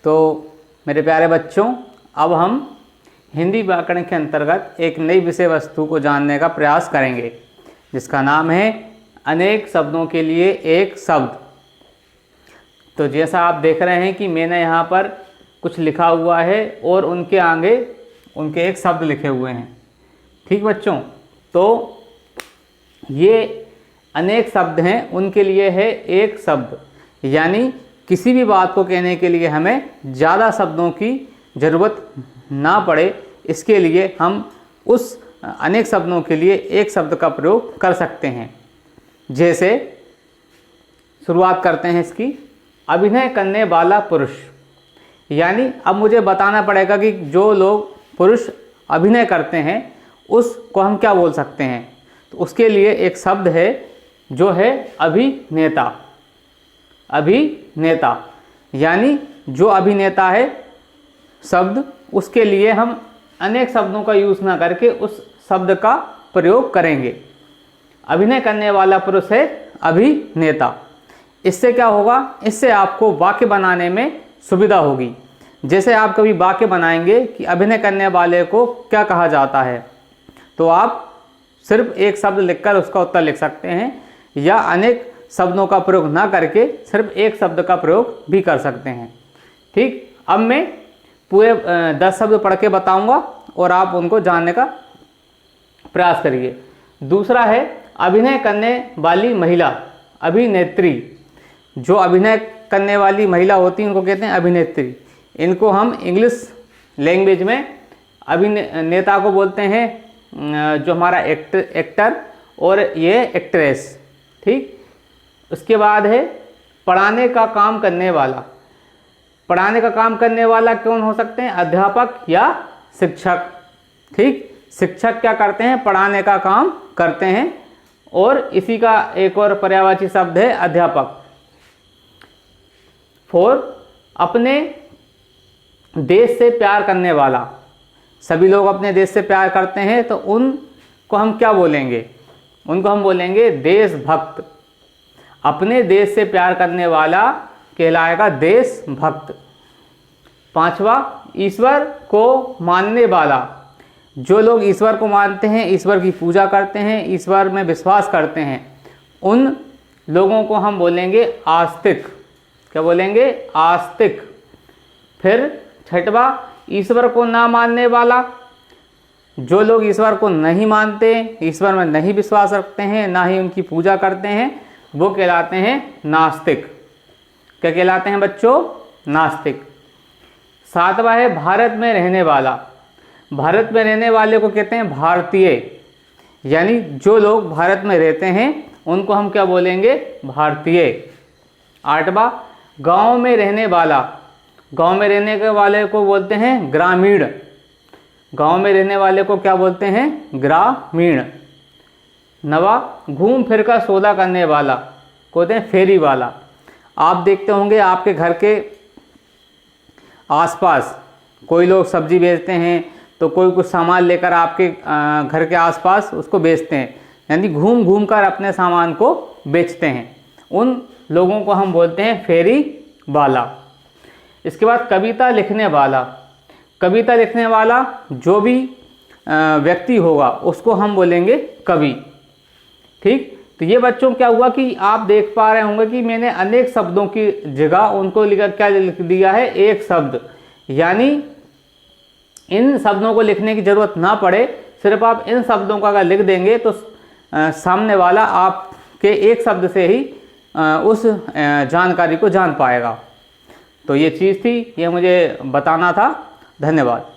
तो मेरे प्यारे बच्चों, अब हम हिंदी व्याकरण के अंतर्गत एक नई विषय वस्तु को जानने का प्रयास करेंगे, जिसका नाम है अनेक शब्दों के लिए एक शब्द। तो जैसा आप देख रहे हैं कि मैंने यहाँ पर कुछ लिखा हुआ है और उनके आगे उनके एक शब्द लिखे हुए हैं। ठीक बच्चों, तो ये अनेक शब्द हैं, उनके लिए है एक शब्द। यानी किसी भी बात को कहने के लिए हमें ज़्यादा शब्दों की ज़रूरत ना पड़े, इसके लिए हम उस अनेक शब्दों के लिए एक शब्द का प्रयोग कर सकते हैं। जैसे शुरुआत करते हैं इसकी, अभिनय करने वाला पुरुष। यानी अब मुझे बताना पड़ेगा कि जो लोग पुरुष अभिनय करते हैं उसको हम क्या बोल सकते हैं। तो उसके लिए एक शब्द है जो है अभिनेता। अभिनेता यानी जो अभिनेता है शब्द, उसके लिए हम अनेक शब्दों का यूज़ ना करके उस शब्द का प्रयोग करेंगे। अभिनय करने वाला पुरुष है अभिनेता। इससे क्या होगा, इससे आपको वाक्य बनाने में सुविधा होगी। जैसे आप कभी वाक्य बनाएंगे कि अभिनय करने वाले को क्या कहा जाता है, तो आप सिर्फ एक शब्द लिखकर उसका उत्तर लिख सकते हैं, या अनेक शब्दों का प्रयोग ना करके सिर्फ एक शब्द का प्रयोग भी कर सकते हैं। ठीक, अब मैं पूरे 10 शब्द पढ़ के बताऊंगा और आप उनको जानने का प्रयास करिए। दूसरा है अभिनय करने वाली महिला, अभिनेत्री। जो अभिनय करने वाली महिला होती है उनको कहते हैं अभिनेत्री। इनको हम इंग्लिश लैंग्वेज में अभिनेता को बोलते हैं, जो हमारा एक्टर, और ये एक्ट्रेस। ठीक, उसके बाद है पढ़ाने का काम करने वाला। पढ़ाने का काम करने वाला कौन हो सकते हैं, अध्यापक या शिक्षक। ठीक, शिक्षक क्या करते हैं, पढ़ाने का काम करते हैं। और इसी का एक और पर्यायवाची शब्द है अध्यापक। 4, अपने देश से प्यार करने वाला। सभी लोग अपने देश से प्यार करते हैं, तो उनको हम क्या बोलेंगे, उनको हम बोलेंगे देशभक्त। अपने देश से प्यार करने वाला कहलाएगा देशभक्त। 5वां, ईश्वर को मानने वाला। जो लोग ईश्वर को मानते हैं, ईश्वर की पूजा करते हैं, ईश्वर में विश्वास करते हैं, उन लोगों को हम बोलेंगे आस्तिक। क्या बोलेंगे, आस्तिक। फिर 6वां, ईश्वर को ना मानने वाला। जो लोग ईश्वर को नहीं मानते, ईश्वर में नहीं विश्वास रखते हैं, ना ही उनकी पूजा करते हैं, वो कहलाते हैं नास्तिक। क्या कहलाते हैं बच्चों, नास्तिक। 7वां है भारत में रहने वाला। भारत में रहने वाले को कहते हैं भारतीय। यानी जो लोग भारत में रहते हैं उनको हम क्या बोलेंगे, भारतीय। 8वां, गांव में रहने वाला। गांव में रहने के वाले को बोलते हैं ग्रामीण। गांव में रहने वाले को क्या बोलते हैं, ग्रामीण। 9वां, घूम फिर कर सौदा करने वाला कहते हैं फेरी वाला। आप देखते होंगे आपके घर के आसपास कोई लोग सब्जी बेचते हैं, तो कोई कुछ सामान लेकर आपके घर के आसपास उसको बेचते हैं, यानी घूम घूम कर अपने सामान को बेचते हैं। उन लोगों को हम बोलते हैं फेरी वाला। इसके बाद कविता लिखने वाला। कविता लिखने वाला जो भी व्यक्ति होगा उसको हम बोलेंगे कवि। ठीक, तो ये बच्चों क्या हुआ कि आप देख पा रहे होंगे कि मैंने अनेक शब्दों की जगह उनको क्या लिख दिया है, एक शब्द। यानी इन शब्दों को लिखने की जरूरत ना पड़े, सिर्फ आप इन शब्दों का अगर लिख देंगे तो सामने वाला आपके एक शब्द से ही उस जानकारी को जान पाएगा। तो ये चीज़ थी, ये मुझे बताना था। धन्यवाद।